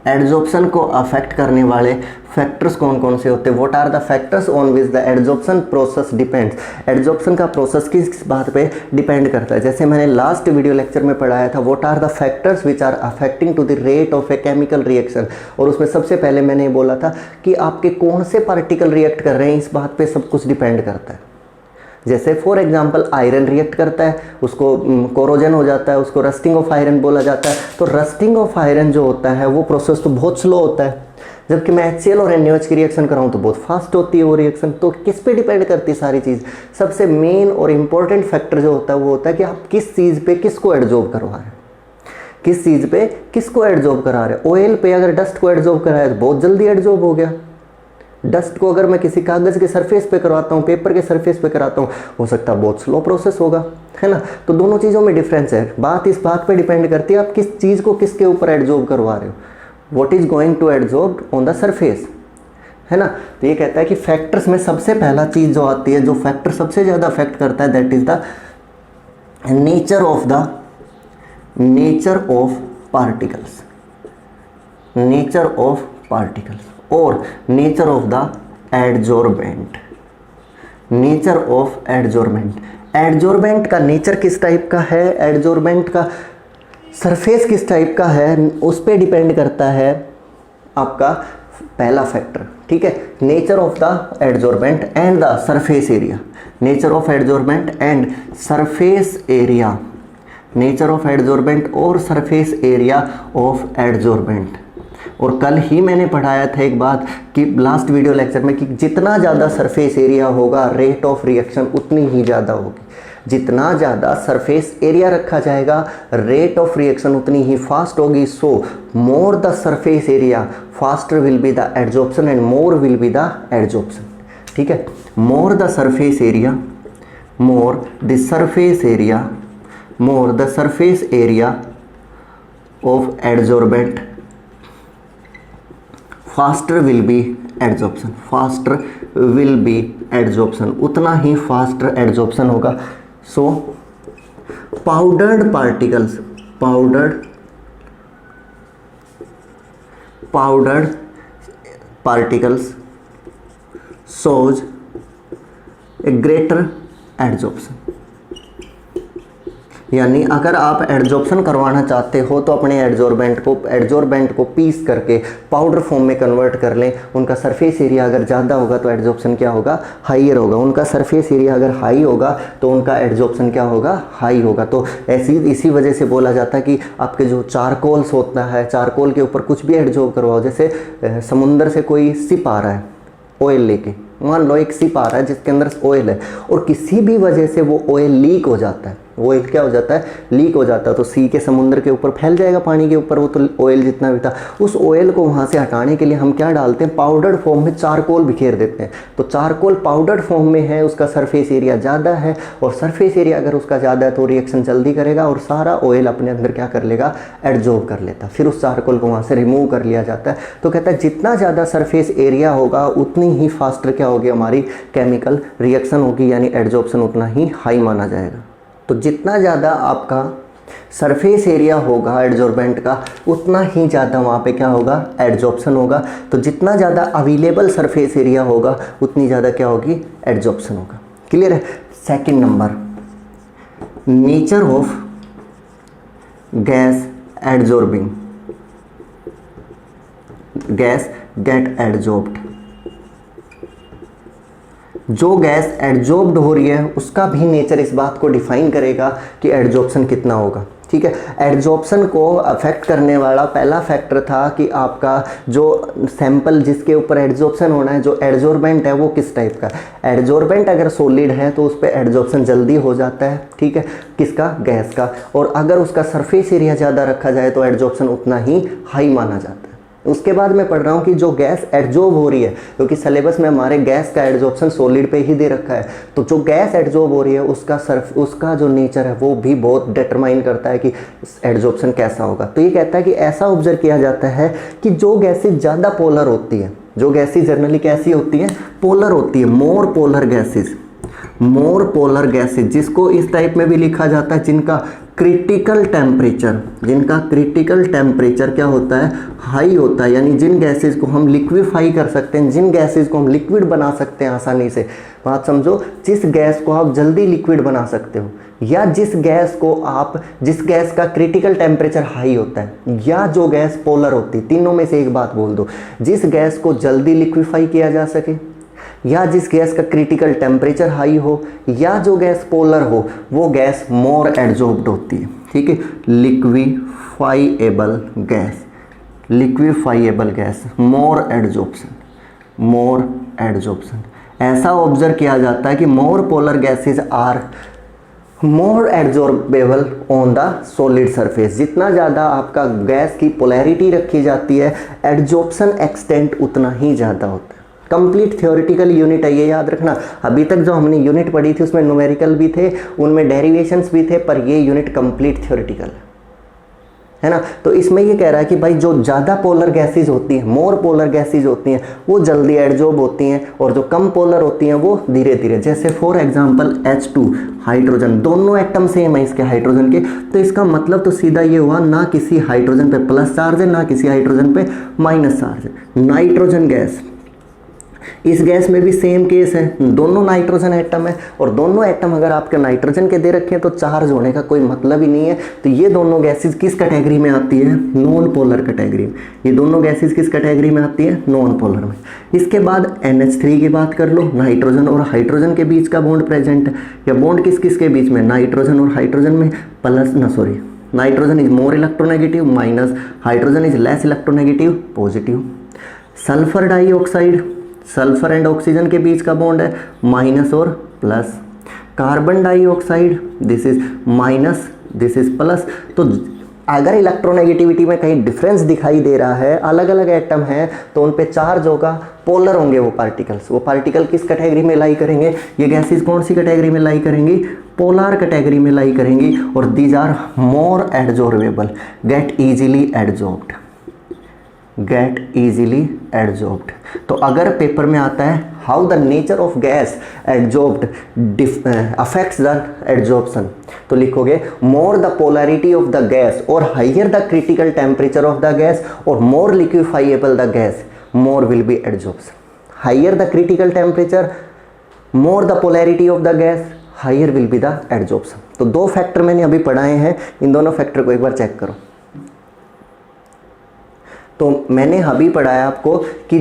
Adsorption को अफेक्ट करने वाले फैक्टर्स कौन कौन से होते हैं, what are the factors on which the adsorption process depends. Adsorption का प्रोसेस किस बात पे डिपेंड करता है। जैसे मैंने लास्ट वीडियो लेक्चर में पढ़ाया था, what are the factors which are affecting to the rate of a chemical reaction, और उसमें सबसे पहले मैंने बोला था कि आपके कौन से पार्टिकल रिएक्ट कर रहे हैं, इस बात पे सब कुछ डिपेंड करता है। जैसे फॉर एग्जांपल आयरन रिएक्ट करता है, उसको कोरोजन हो जाता है, उसको रस्टिंग ऑफ आयरन बोला जाता है। तो रस्टिंग ऑफ आयरन जो होता है वो प्रोसेस तो बहुत स्लो होता है, जबकि मैं HCl और NaOH की रिएक्शन कराऊँ तो बहुत फास्ट होती है वो रिएक्शन। तो किस पे डिपेंड करती है सारी चीज़। सबसे मेन और इम्पोर्टेंट फैक्टर जो होता है वो होता है कि आप किस चीज़ पे किसको एडजॉर्ब करवा रहे हैं, किस चीज़ पे किसको एडजॉर्ब करा रहे हैं। ऑयल पे अगर डस्ट को एडजॉर्ब कराया तो बहुत जल्दी एडजॉर्ब हो गया। डस्ट को अगर मैं किसी कागज़ के सरफेस पे करवाता हूँ, पेपर के सरफेस पे कराता हूँ, हो सकता है बहुत स्लो प्रोसेस होगा, है ना। तो दोनों चीज़ों में डिफरेंस है। बात इस बात पे डिपेंड करती है आप किस चीज़ को किसके ऊपर एडजॉर्ब करवा रहे हो, what is going to adsorb on the surface, है ना। तो ये कहता है कि फैक्टर्स में सबसे पहला चीज़ जो आती है, जो फैक्टर सबसे ज़्यादा अफेक्ट करता है, that is the nature of particles, और nature of the adsorbent. Adsorbent का नेचर किस टाइप का है, एडजॉर्बेंट का सरफेस किस टाइप का है, उस पर डिपेंड करता है आपका पहला फैक्टर। ठीक है, nature of the adsorbent and the surface area. Nature of adsorbent and surface area, nature of adsorbent और सरफेस एरिया ऑफ एडजॉर्बेंट। और कल ही मैंने पढ़ाया था एक बात कि लास्ट वीडियो लेक्चर में कि जितना ज़्यादा सरफेस एरिया होगा रेट ऑफ रिएक्शन उतनी ही ज़्यादा होगी। जितना ज़्यादा सरफेस एरिया रखा जाएगा रेट ऑफ रिएक्शन उतनी ही फास्ट होगी। So more the surface area faster will be the adsorption and more will be the adsorption. ठीक है, more the surface area, more the surface area, more the surface area of adsorbent faster will be adsorption, faster will be adsorption, उतना ही faster adsorption होगा। So powdered particles, powdered particles shows a greater adsorption। यानी अगर आप adsorption करवाना चाहते हो तो अपने एडजॉर्बेंट को पीस करके पाउडर फॉर्म में कन्वर्ट कर लें। उनका सरफेस एरिया अगर ज़्यादा होगा तो एडजॉर्प्शन क्या होगा, हाइयर होगा। उनका सरफेस एरिया अगर हाई होगा तो उनका एडजॉर्प्शन क्या होगा, हाई होगा। तो ऐसी इसी वजह से बोला जाता है कि आपके जो चारकोल्स होता है, चारकोल के ऊपर कुछ भी एडजॉर्ब करवाओ। जैसे समुंदर से कोई शिप आ रहा है ऑयल लेके, मान लो एक शिप आ रहा है जिसके अंदर ऑयल है और किसी भी वजह से वो ऑयल लीक हो जाता है, ऑयल क्या हो जाता है, लीक हो जाता है, तो सी के समुद्र के ऊपर फैल जाएगा पानी के ऊपर वो तो ऑयल जितना भी था। उस ऑयल को वहाँ से हटाने के लिए हम क्या डालते हैं, पाउडर्ड फॉर्म में चारकोल बिखेर देते हैं। तो चारकोल पाउडर्ड फॉर्म में है, उसका सरफेस एरिया ज़्यादा है और सरफेस एरिया अगर उसका ज़्यादा है तो रिएक्शन जल्दी करेगा और सारा ऑयल अपने अंदर क्या कर लेगा, एडजॉर्ब कर लेता। फिर उस चारकोल को वहाँ से रिमूव कर लिया जाता है। तो कहता है जितना ज़्यादा सरफेस एरिया होगा उतनी ही फास्टर क्या होगी, हमारी केमिकल रिएक्शन होगी, यानी एडजॉर्प्शन उतना ही हाई माना जाएगा। तो जितना ज़्यादा आपका सरफेस एरिया होगा एडजॉर्बेंट का उतना ही ज़्यादा वहाँ पे क्या होगा, एडजॉर्प्शन होगा। तो जितना ज़्यादा अवेलेबल सरफेस एरिया होगा उतनी ज़्यादा क्या होगी, एडजॉर्प्शन होगा। क्लियर है। Second number, nature of gas adsorbing, gas get adsorbed. जो गैस एडजॉर्ब्ड हो रही है उसका भी नेचर इस बात को डिफाइन करेगा कि एडजॉर्प्शन कितना होगा। ठीक है, एडजॉर्प्शन को अफेक्ट करने वाला पहला फैक्टर था कि आपका जो सैंपल जिसके ऊपर एडजॉर्प्शन होना है, जो एडजॉर्बेंट है वो किस टाइप का। एडजॉर्बेंट अगर सॉलिड है तो उस पर एडजॉर्प्शन जल्दी हो जाता है। ठीक है, किसका, गैस का। और अगर उसका सरफेस एरिया ज़्यादा रखा जाए तो एडजॉर्प्शन उतना ही हाई माना जाता है। उसके बाद मैं पढ़ रहा हूँ कि जो गैस एडजॉर्ब हो रही है, क्योंकि सिलेबस में हमारे गैस का एडजॉर्प्शन सॉलिड पे ही दे रखा है, तो जो गैस एडजॉर्ब हो रही है उसका जो नेचर है वो भी बहुत डिटरमाइन करता है कि एडजॉर्प्शन कैसा होगा। तो ये कहता है कि ऐसा ऑब्जर्व किया जाता है कि जो गैसेज ज़्यादा पोलर होती है, जो गैसेज जनरली कैसी होती है, पोलर होती है, मोर पोलर गैसेज, मोर पोलर गैसेज, जिसको इस टाइप में भी लिखा जाता है जिनका क्रिटिकल टेम्परेचर, जिनका क्रिटिकल टेम्परेचर क्या होता है, हाई होता है। यानी जिन गैसेज को हम लिक्विफाई कर सकते हैं, जिन गैसेज को हम लिक्विड बना सकते हैं आसानी से। बात समझो, जिस गैस को आप जल्दी लिक्विड बना सकते हो, या जिस गैस का क्रिटिकल टेम्परेचर हाई होता है, या जो गैस पोलर होती है, तीनों में से एक बात बोल दो, जिस गैस को जल्दी लिक्विफाई किया जा सके, या जिस गैस का क्रिटिकल टेम्परेचर हाई हो, या जो गैस पोलर हो, वो गैस मोर एडजॉर्ब्ड होती है। ठीक है, liquefiable gas, liquefiable gas, more adsorption, more adsorption. ऐसा ऑब्जर्व किया जाता है कि more polar gases are more adsorbable on the solid surface. जितना ज़्यादा आपका गैस की पोलैरिटी रखी जाती है, एडजॉर्प्शन एक्सटेंट उतना ही ज़्यादा होता है। कंप्लीट थ्योरेटिकल यूनिट है, ये याद रखना। अभी तक जो हमने यूनिट पढ़ी थी उसमें न्यूमेरिकल भी थे, उनमें डेरिवेशंस भी थे, पर ये यूनिट कंप्लीट थ्योरेटिकल है ना। तो इसमें ये कह रहा है कि भाई जो ज़्यादा पोलर गैसेज होती हैं, मोर पोलर गैसेज होती हैं, वो जल्दी एडजॉर्ब होती हैं, और जो कम पोलर होती हैं वो धीरे धीरे। जैसे फॉर एग्जांपल H2 हाइड्रोजन, दोनों एटम सेम है इसके हाइड्रोजन के, तो इसका मतलब तो सीधा ये हुआ, ना किसी हाइड्रोजन पे प्लस चार्ज है, ना किसी हाइड्रोजन पे माइनस चार्ज है। नाइट्रोजन गैस, इस गैस में भी सेम केस है, दोनों नाइट्रोजन एटम है, और दोनों एटम अगर आपके नाइट्रोजन के दे रखे हैं तो चार्ज होने का कोई मतलब ही नहीं है। तो ये दोनों गैसेज किस कैटेगरी में आती है, नॉन पोलर कैटेगरी में। ये दोनों गैसेज किस कैटेगरी में आती है, नॉन पोलर में। इसके बाद NH3 की बात कर लो, नाइट्रोजन और हाइड्रोजन के बीच का बॉन्ड प्रेजेंट है, या बॉन्ड किस किस के बीच में, नाइट्रोजन और हाइड्रोजन में, nitrogen is more electronegative, minus hydrogen is less electronegative, positive. Sulphur dioxide, sulphur and oxygen के बीच का बॉन्ड है माइनस और plus. Carbon dioxide, this is minus, this is plus. तो अगर इलेक्ट्रोनेगेटिविटी में कहीं डिफरेंस दिखाई दे रहा है, अलग अलग एटम हैं, तो उन पे चार्ज होगा, पोलर होंगे वो पार्टिकल्स। वो पार्टिकल किस कैटेगरी में लाई करेंगे, ये गैसेस कौन सी कैटेगरी में लाई करेंगी, पोलर कैटेगरी में लाई करेंगी। और these are more adsorbable, get easily adsorbed, get easily adsorbed. तो अगर पेपर में आता है how the nature of gas adsorbed affects the adsorption, तो लिखोगे more the polarity of the gas और higher the critical temperature of the gas और more liquefiable the gas, more will be adsorption. Higher the critical temperature, more the polarity of the gas, higher will be the adsorption. तो दो factor मैंने अभी पढ़ाए हैं, इन दोनों factor को एक बार चेक करो। तो मैंने अभी पढ़ाया आपको कि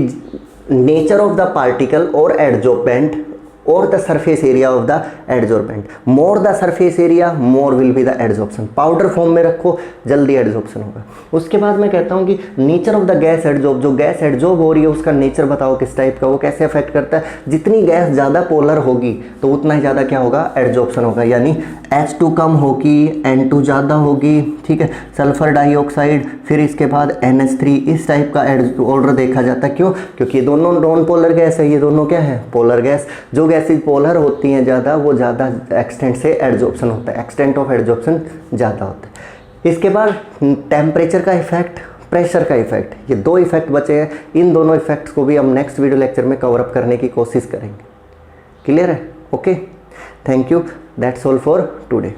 नेचर ऑफ द पार्टिकल और एडजॉर्बेंट और the surface area of the adsorbent. More the surface area, more will be the adsorption. Powder form में रखो, जल्दी एडजॉर्प्शन होगा। उसके बाद मैं कहता हूँ कि nature of the gas adsorb, जो गैस एडजॉर्ब हो रही है उसका नेचर बताओ किस टाइप का, वो कैसे अफेक्ट करता है। जितनी गैस ज़्यादा पोलर होगी तो उतना ही ज़्यादा क्या होगा, एडजॉर्प्शन होगा। यानी H2 कम होगी, N2 ज़्यादा होगी, ठीक है, सल्फर डाइऑक्साइड, फिर इसके बाद NH3, इस टाइप का ऑर्डर देखा जाता है। क्यों, क्योंकि ये दोनों नॉन पोलर गैस है, ये दोनों क्या है, पोलर गैस। जो गैसेज पोलर होती हैं ज़्यादा, वो ज़्यादा एक्सटेंट से एडजॉर्प्शन होता है, एक्सटेंट ऑफ एडजॉर्प्शन ज़्यादा होता है। इसके बाद टेम्परेचर का इफेक्ट, प्रेशर का इफेक्ट, ये दो इफेक्ट बचे हैं। इन दोनों इफेक्ट्स को भी हम नेक्स्ट वीडियो लेक्चर में कवर अप करने की कोशिश करेंगे। क्लियर है? Okay, thank you, that's all for today.